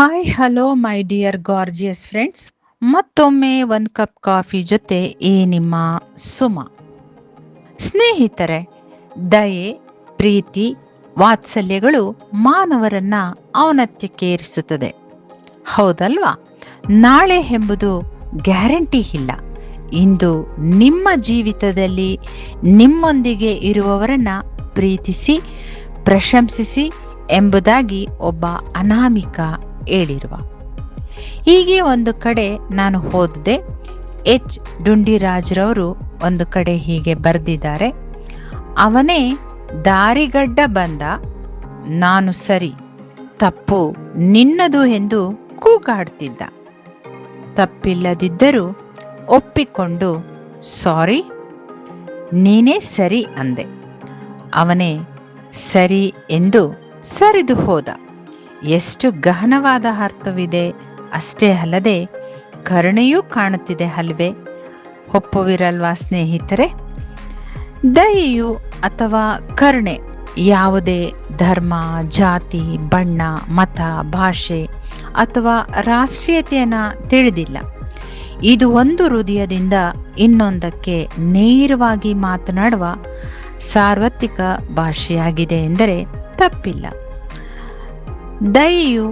Hi hello my dear gorgeous friends. ಮತ್ತೊಮ್ಮೆ ಒಂದು cup coffee ಜೊತೆ ಈ ನಿಮ್ಮ ಸುಮ. ಸ್ನೇಹಿತರೆ, ದಯೆ, ಪ್ರೀತಿ, ವಾತ್ಸಲ್ಯಗಳು ಮಾನವರನ್ನ ಔನ್ನತ್ಯಕ್ಕೇರಿಸುತ್ತದೆ, ಹೌದಲ್ವಾ? ನಾಳೆ ಎಂಬುದು ಗ್ಯಾರಂಟಿ ಇಲ್ಲ. ಇಂದು ನಿಮ್ಮ ಜೀವಿತದಲ್ಲಿ ನಿಮ್ಮೊಂದಿಗೆ ಇರುವವರನ್ನ ಪ್ರೀತಿಸಿ, ಪ್ರಶಂಸಿಸಿ ಎಂಬುದಾಗಿ ಒಬ್ಬ ಅನಾಮಿಕ ಹೇಳಿರುವ. ಹೀಗೆ ಒಂದು ಕಡೆ ನಾನು ಓದಿದೆ. ಎಚ್ ಡುಂಡಿರಾಜ್ರವರು ಒಂದು ಕಡೆ ಹೀಗೆ ಬರೆದಿದ್ದಾರೆ: ಅವನೇ ದಾರಿಗಡ್ಡ ಬಂದ, ನಾನು ಸರಿ, ತಪ್ಪು ನಿನ್ನದು ಎಂದು ಕೂಗಾಡ್ತಿದ್ದ. ತಪ್ಪಿಲ್ಲದಿದ್ದರೂ ಒಪ್ಪಿಕೊಂಡು ಸಾರಿ, ನೀನೇ ಸರಿ ಅಂದೆ. ಅವನೇ ಸರಿ ಎಂದು ಸರಿದು ಹೋದ. ಎಷ್ಟು ಗಹನವಾದ ಅರ್ಥವಿದೆ. ಅಷ್ಟೇ ಅಲ್ಲದೆ ಕರುಣೆಯೂ ಕಾಣುತ್ತಿದೆ ಅಲ್ವೇ? ಒಪ್ಪುವಿರಲ್ವಾ ಸ್ನೇಹಿತರೆ? ದಯೆಯು ಅಥವಾ ಕರುಣೆ ಯಾವುದೇ ಧರ್ಮ, ಜಾತಿ, ಬಣ್ಣ, ಮತ, ಭಾಷೆ ಅಥವಾ ರಾಷ್ಟ್ರೀಯತೆಯನ್ನು ತಿಳಿದಿಲ್ಲ. ಇದು ಒಂದು ಹೃದಯದಿಂದ ಇನ್ನೊಂದಕ್ಕೆ ನೇರವಾಗಿ ಮಾತನಾಡುವ ಸಾರ್ವತ್ರಿಕ ಭಾಷೆಯಾಗಿದೆ ಎಂದರೆ ತಪ್ಪಿಲ್ಲ. ದಯೆಯು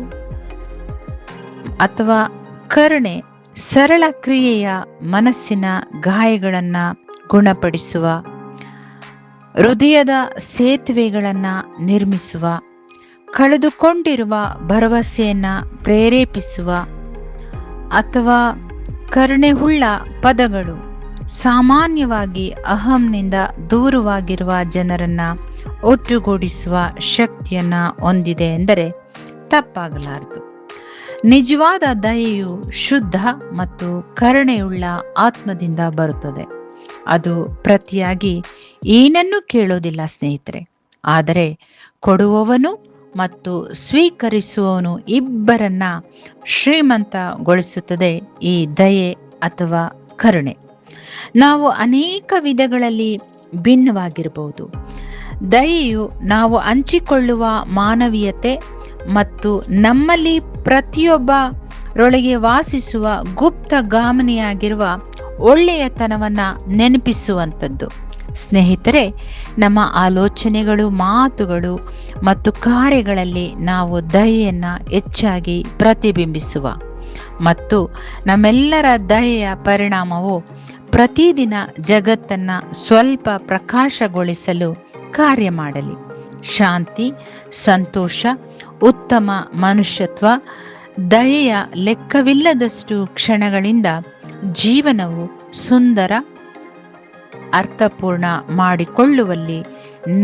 ಅಥವಾ ಕರುಣೆ ಸರಳ ಕ್ರಿಯೆಯ ಮನಸ್ಸಿನ ಗಾಯಗಳನ್ನು ಗುಣಪಡಿಸುವ, ಹೃದಯದ ಸೇತುವೆಗಳನ್ನು ನಿರ್ಮಿಸುವ, ಕಳೆದುಕೊಂಡಿರುವ ಭರವಸೆಯನ್ನು ಪ್ರೇರೇಪಿಸುವ, ಅಥವಾ ಕರುಣೆಯುಳ್ಳ ಪದಗಳು ಸಾಮಾನ್ಯವಾಗಿ ಅಹಂನಿಂದ ದೂರವಾಗಿರುವ ಜನರನ್ನ ಒಟ್ಟುಗೂಡಿಸುವ ಶಕ್ತಿಯನ್ನು ಹೊಂದಿದೆ ಎಂದರೆ ತಪ್ಪಾಗಲಾರದು. ನಿಜವಾದ ದಯೆಯು ಶುದ್ಧ ಮತ್ತು ಕರುಣೆಯುಳ್ಳ ಆತ್ಮದಿಂದ ಬರುತ್ತದೆ. ಅದು ಪ್ರತಿಯಾಗಿ ಏನನ್ನೂ ಕೇಳೋದಿಲ್ಲ ಸ್ನೇಹಿತರೆ, ಆದರೆ ಕೊಡುವವನು ಮತ್ತು ಸ್ವೀಕರಿಸುವವನು ಇಬ್ಬರನ್ನ ಶ್ರೀಮಂತಗೊಳಿಸುತ್ತದೆ ಈ ದಯೆ ಅಥವಾ ಕರುಣೆ. ನಾವು ಅನೇಕ ವಿಧಗಳಲ್ಲಿ ಭಿನ್ನವಾಗಿರಬಹುದು. ದಯೆಯು ನಾವು ಹಂಚಿಕೊಳ್ಳುವ ಮಾನವೀಯತೆ ಮತ್ತು ನಮ್ಮಲ್ಲಿ ಪ್ರತಿಯೊಬ್ಬರೊಳಗೆ ವಾಸಿಸುವ ಗುಪ್ತಗಾಮನಿಯಾಗಿರುವ ಒಳ್ಳೆಯತನವನ್ನು ನೆನಪಿಸುವಂಥದ್ದು. ಸ್ನೇಹಿತರೆ, ನಮ್ಮ ಆಲೋಚನೆಗಳು, ಮಾತುಗಳು ಮತ್ತು ಕಾರ್ಯಗಳಲ್ಲಿ ನಾವು ದಯೆಯನ್ನು ಹೆಚ್ಚಾಗಿ ಪ್ರತಿಬಿಂಬಿಸುವ ಮತ್ತು ನಮ್ಮೆಲ್ಲರ ದಯೆಯ ಪರಿಣಾಮವು ಪ್ರತಿದಿನ ಜಗತ್ತನ್ನು ಸ್ವಲ್ಪ ಪ್ರಕಾಶಗೊಳಿಸಲು ಕಾರ್ಯ ಮಾಡಲಿ. ಶಾಂತಿ, ಸಂತೋಷ, ಉತ್ತಮ ಮನುಷ್ಯತ್ವ, ದಯೆಯ ಲೆಕ್ಕವಿಲ್ಲದಷ್ಟು ಕ್ಷಣಗಳಿಂದ ಜೀವನವು ಸುಂದರ, ಅರ್ಥಪೂರ್ಣ ಮಾಡಿಕೊಳ್ಳುವಲ್ಲಿ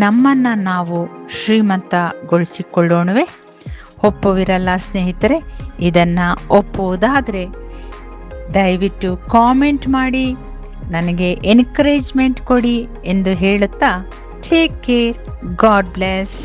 ನಮ್ಮನ್ನು ನಾವು ಶ್ರೀಮಂತಗೊಳಿಸಿಕೊಳ್ಳೋಣವೇ? ಒಪ್ಪುವಿರಲ್ಲ ಸ್ನೇಹಿತರೆ? ಇದನ್ನು ಒಪ್ಪುವುದಾದರೆ ದಯವಿಟ್ಟು ಕಾಮೆಂಟ್ ಮಾಡಿ ನನಗೆ ಎನ್ಕರೇಜ್ಮೆಂಟ್ ಕೊಡಿ ಎಂದು ಹೇಳುತ್ತಾ, ಟೇಕ್ ಕೇರ್, ಗಾಡ್ ಬ್ಲೆಸ್.